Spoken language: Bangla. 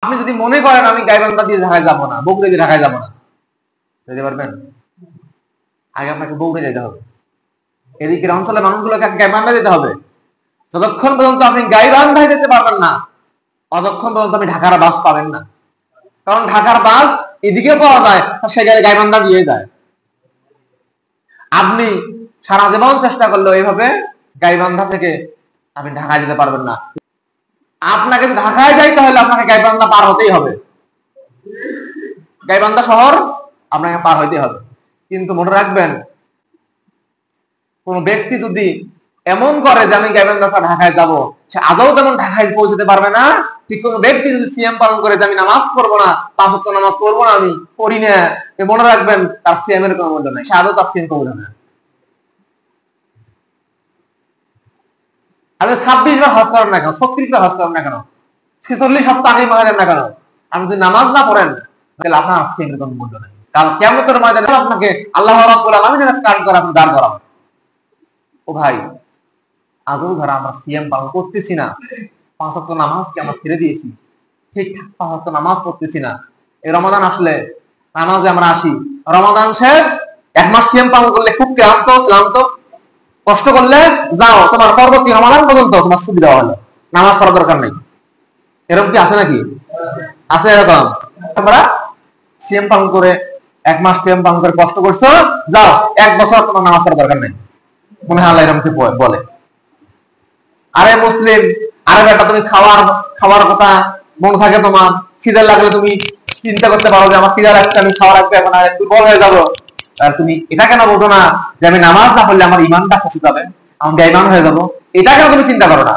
আপনি যদি মনে করেন আমি গাইবান্ধা দিয়ে ঢাকায় যাবো না, বগুড়া দিয়ে ঢাকায় যাবো না, যেতে পারবেন? আগে আপনাকে বগুড়া যেতে হবে, এদিকের অঞ্চলের মানুষগুলোকে গাইবান্ধা যেতে হবে। যতক্ষণ পর্যন্ত আপনি গাইবান্ধায় যেতে পারবেন না, ততক্ষণ পর্যন্ত আপনি ঢাকার বাস পাবেন না। কারণ ঢাকার বাস এদিকেও পাওয়া যায়, সে জায়গায় গাইবান্ধা দিয়ে যায়। আপনি সারা জীবন চেষ্টা করলেও এইভাবে গাইবান্ধা থেকে আপনি ঢাকায় যেতে পারবেন না। আপনাকে যদি ঢাকায় যাইতে হলে আপনাকে গাইবান্ধা পার হতেই হবে, গাইবান্ধা শহর আপনাকে পার হইতেই হবে। কিন্তু মনে রাখবেন, কোন ব্যক্তি যদি এমন করে যে আমি গাইবান্ধা ছাড়া ঢাকায় যাব, সে আদৌ তেমন ঢাকায় পৌঁছতে পারবে না। ঠিক কোন ব্যক্তি যদি সিএম পালন করে যে আমি নামাজ পড়বো না, 5 ওয়াক্ত নামাজ পড়বো না, আমি পড়ি না, মনে রাখবেন তার সিএম এর কোনো মূল্য নাই, সে আদৌ তার সিএম কবুল হবে না। আপনি 26 বার হজ করেন না কেন, 36 বার হজ করেন না কেন, 46 সপ্তাহ আগে মারা যান না কেন, আপনি যদি নামাজ না পড়েন তাহলে আপনার সিএম এর কোনো মূল্য নাই। কারণ কিয়ামতের ময়দানে আপনাকে আল্লাহ রাব্বুল আলামিনের কাজ করা আপনি দাঁড় করাবেন। ও ভাই, আদৌ ধরা আমরা সিএম পালন করতেছি না, 5 ওয়াক্ত নামাজ কি আমরা ছেড়ে দিয়েছি, ঠিকঠাক 5 ওয়াক্ত নামাজ পড়তেছি না। এই রমাদান আসলে নামাজে আমরা আসি, রমাদান শেষ, 1 মাস সিএম পালন করলে খুব ক্লান্ত, কষ্ট করলে যাও, তোমার পরবর্তী রমাদান পর্যন্ত তোমার ছুটি দেওয়া হলো, নামাজ পড়ার দরকার নেই। এরকম কি আছে নাকি? আছে এরকম? তোমরা সিএম পালন করে 1 মাস সিএম পালন করে কষ্ট করছো, যাও 1 বছর তোমার নামাজ পড়ার দরকার নেই, মনে হয় আল্লাহ এরকম কি বলে? আরে মুসলিম, আরে বেটা, তুমি খাওয়ার কথা মনে থাকে তোমার, খিদে লাগলে তুমি চিন্তা করতে পারো যে আমার খিদে লাগছে, আমি খাওয়া রাখবে এখন, আর দুর্বল হয়ে যাবো। আর তুমি এটা কেন বোঝো না যে আমি নামাজ না পড়লে আমার ইমানটা খসে যাবে, আমি বেঈমান হয়ে যাবো? এটা কেন তুমি চিন্তা করো না?